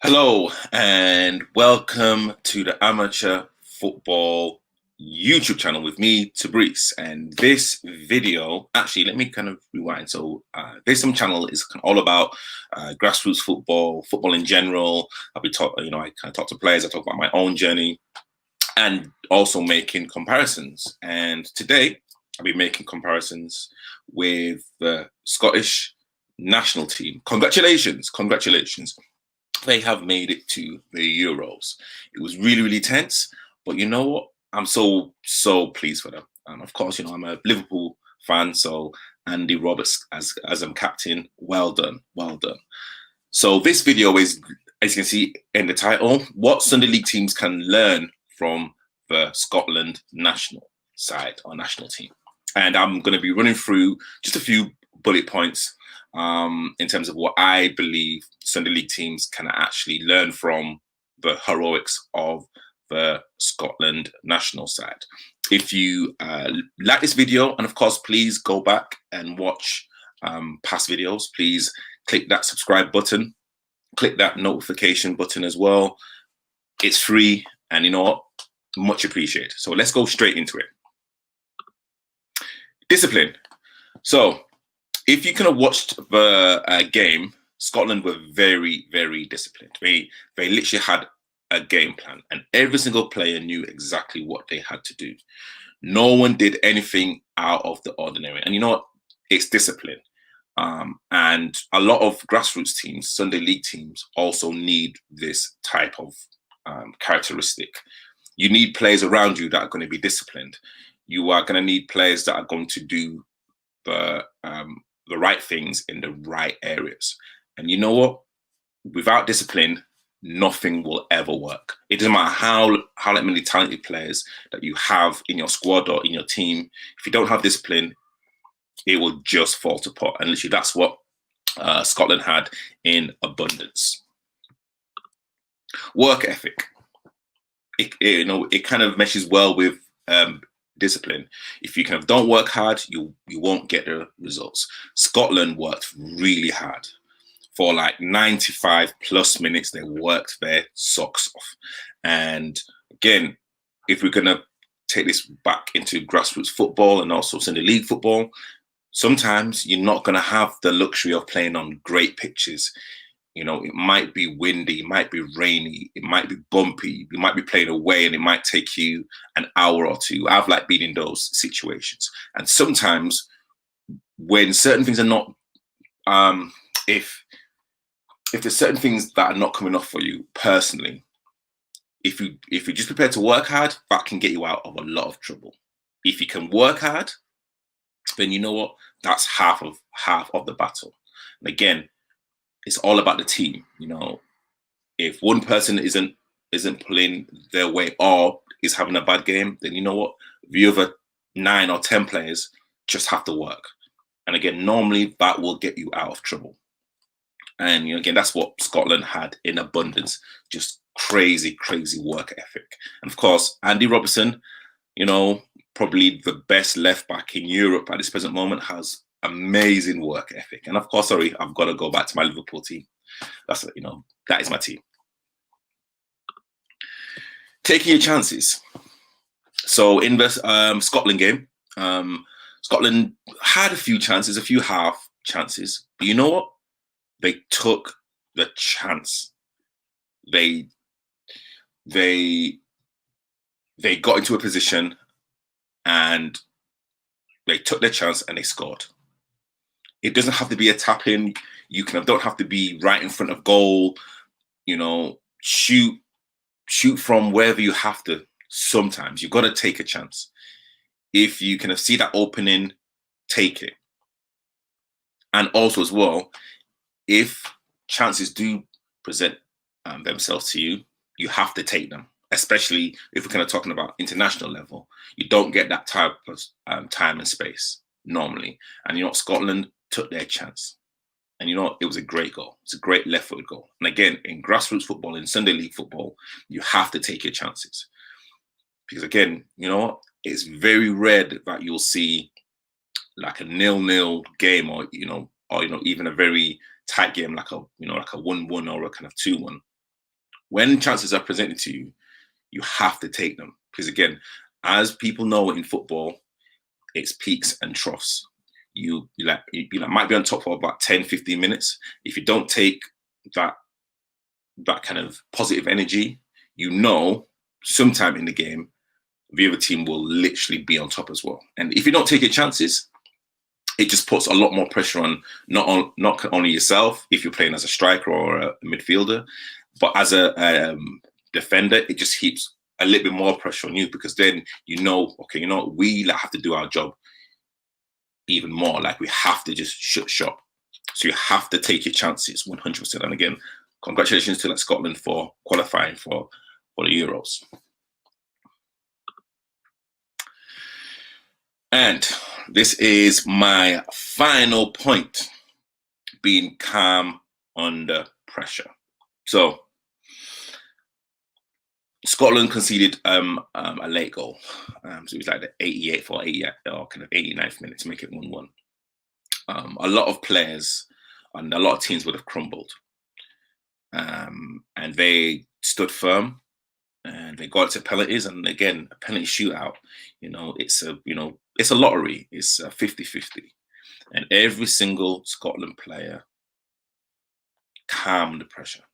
Hello and welcome to the Amateur Football YouTube channel with me, Tabrice. And this video, actually, let me kind of rewind. So, this channel is all about grassroots football, football in general. I'll be talking, I kind of talk to players. I talk about my own journey, and also making comparisons. And today, I'll be making comparisons with the Scottish national team. Congratulations, congratulations, they have made it to the Euros. It was really, really tense, but you know what? I'm so pleased for them. And of course, I'm a Liverpool fan, so Andy Roberts as I'm captain, well done, well done. So this video is, as you can see in the title, what Sunday League teams can learn from the Scotland national side or national team. And I'm going to be running through just a few bullet points in terms of what I believe Sunday League teams can actually learn from the heroics of the Scotland national side. If you like this video, and of course, please go back and watch past videos. Please click that subscribe button, click that notification button as well. It's free, and you know what? Much appreciated. So let's go straight into it. Discipline. So if you kind of watched the game, Scotland were very, very disciplined. They literally had a game plan, and every single player knew exactly what they had to do. No one did anything out of the ordinary. And you know what? It's discipline. And a lot of grassroots teams, Sunday League teams, also need this type of characteristic. You need players around you that are going to be disciplined. You are going to need players that are going to do the right things in the right areas. And you know what? Without discipline, nothing will ever work. It doesn't matter how many talented players that you have in your squad or in your team. If you don't have discipline, it will just fall to pot. And literally, that's what Scotland had in abundance. Work ethic. It kind of meshes well with discipline. If you kind of don't work hard, you won't get the results. Scotland worked really hard. For like 95 plus minutes, they worked their socks off. And again, if we're going to take this back into grassroots football and also Sunday League football, sometimes you're not going to have the luxury of playing on great pitches. It might be windy, it might be rainy, it might be bumpy, you might be playing away, and it might take you an hour or two. I've been in those situations. And sometimes when certain things are not, if there's certain things that are not coming off for you personally, if you're just prepared to work hard, that can get you out of a lot of trouble. If you can work hard, then you know what? That's half of the battle. And again, it's all about the team. If one person isn't pulling their weight or is having a bad game, then you know what? The other 9 or 10 players just have to work. And again, normally that will get you out of trouble. And again, that's what Scotland had in abundance. Just crazy, crazy work ethic. And of course, Andy Robertson, probably the best left back in Europe at this present moment, has amazing work ethic. And of course, sorry, I've got to go back to my Liverpool team. That is my team. Taking your chances. So in the Scotland game, Scotland had a few chances, a few half chances. But you know what? They took the chance. They got into a position and they took their chance and they scored. It doesn't have to be a tap in. You don't have to be right in front of goal. Shoot from wherever you have to. Sometimes you've got to take a chance. If you kind of see that opening, take it. And also as well, if chances do present themselves to you, you have to take them. Especially if we're kind of talking about international level, you don't get that type of time and space normally. And Scotland took their chance. And it was a great goal. It's a great left-footed goal. And again, in grassroots football, in Sunday League football, you have to take your chances. Because again, it's very rare that you'll see like a 0-0 game or even a very tight game like a 1-1 or a kind of 2-1. when chances are presented to you, you have to take them. Because again, as people know in football, it's peaks and troughs. You might be on top for about 10, 15 minutes. If you don't take that kind of positive energy, sometime in the game, the other team will literally be on top as well. And if you don't take your chances, it just puts a lot more pressure on not only yourself, if you're playing as a striker or a midfielder, but as a defender, it just heaps a little bit more pressure on you, because then okay, we have to do our job even more. Like, we have to just shut shop. So you have to take your chances 100%. And again, congratulations to Scotland for qualifying for the Euros. And this is my final point, being calm under pressure. So Scotland conceded a late goal. So it was like the 88th or kind of 89th minute to make it 1-1. A lot of players and a lot of teams would have crumbled. And they stood firm and they got to penalties. And again, a penalty shootout, it's a lottery. It's a 50-50. And every single Scotland player calmed the pressure.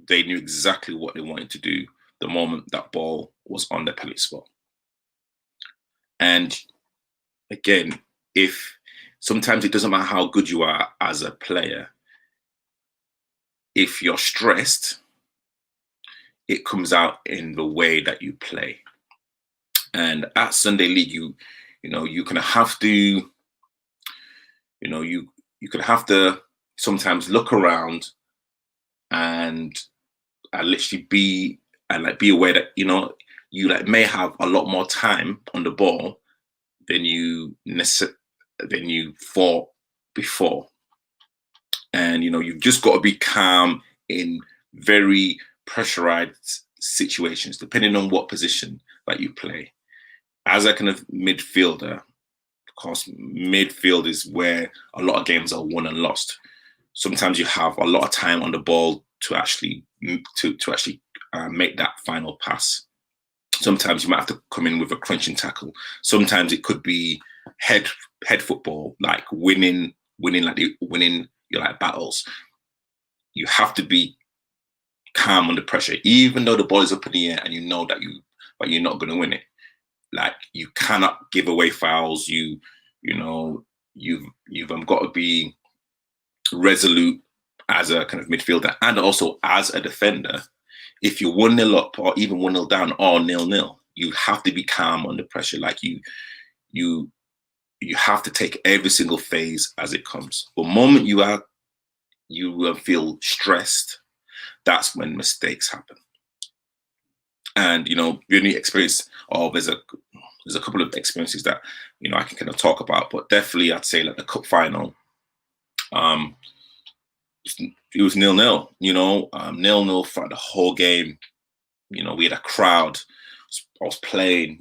They knew exactly what they wanted to do the moment that ball was on the penalty spot. And again, sometimes it doesn't matter how good you are as a player, if you're stressed, it comes out in the way that you play. And at Sunday League, you can have to, you can have to sometimes look around and literally be aware that you may have a lot more time on the ball than you thought before. And you've just got to be calm in very pressurized situations, depending on what position that you play. As a kind of midfielder, of course, midfield is where a lot of games are won and lost. Sometimes you have a lot of time on the ball to actually make that final pass. Sometimes you might have to come in with a crunching tackle. Sometimes it could be head football, like winning your battles. You have to be calm under pressure, even though the ball is up in the air and that you're not going to win it. Like, you cannot give away fouls. You've got to be resolute as a kind of midfielder and also as a defender. If you're 1-0 up or even 1-0 down or 0-0, you have to be calm under pressure. Like, you have to take every single phase as it comes. The moment you feel stressed, that's when mistakes happen. And you only experience, there's a couple of experiences that I can kind of talk about, but definitely I'd say like the cup final. It was 0-0. 0-0 for the whole game. We had a crowd. I was playing.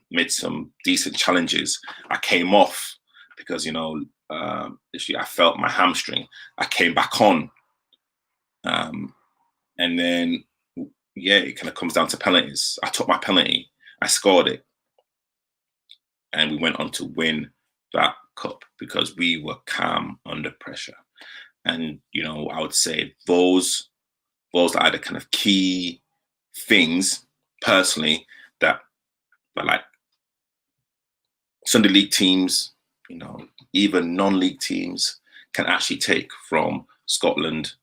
Made some decent challenges. I came off because I felt my hamstring. I came back on, and then it kind of comes down to penalties. I took my penalty. I scored it, and we went on to win that cup because we were calm under pressure. And I would say those are the kind of key things personally that like Sunday League teams, even non-league teams can actually take from Scotland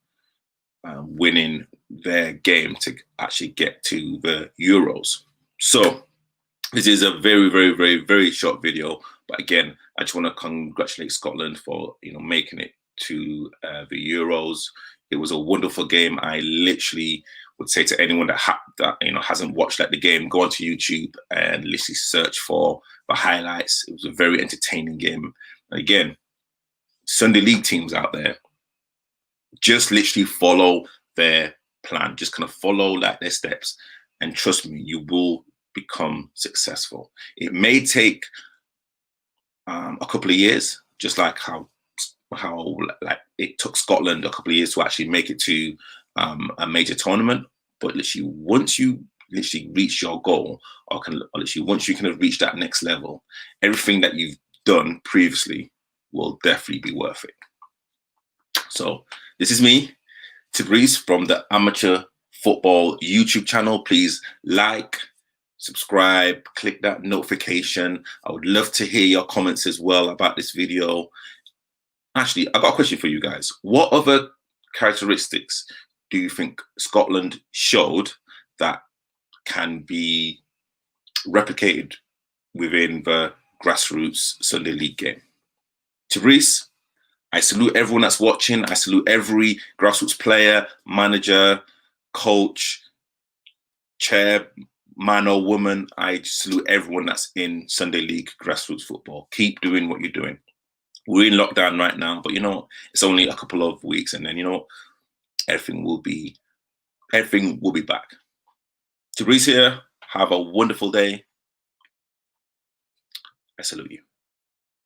winning their game to actually get to the Euros. So this is a very, very, very, very short video. But again, I just want to congratulate Scotland for making it to the Euros. It was a wonderful game. I literally would say to anyone that hasn't watched the game, go onto YouTube and literally search for the highlights. It was a very entertaining game. And again, Sunday League teams out there, just literally follow their plan. Just kind of follow their steps, and trust me, you will become successful. It may take a couple of years, just like how it took Scotland a couple of years to actually make it to a major tournament, but literally once you literally reach your goal, or literally once you kind of reach that next level, everything that you've done previously will definitely be worth it. So this is me, Tabriz, from the Amateur Football YouTube channel. Please like, subscribe, click that notification. I would love to hear your comments as well about this video. Actually, I got a question for you guys. What other characteristics do you think Scotland showed that can be replicated within the grassroots Sunday League game? Tabriz, I salute everyone that's watching. I salute every grassroots player, manager, coach, chair, man or woman. I salute everyone that's in Sunday League grassroots football. Keep doing what you're doing. We're in lockdown right now, but you know, it's only a couple of weeks, and then, you know, everything will be back. Tabriz here. Have a wonderful day. I salute you.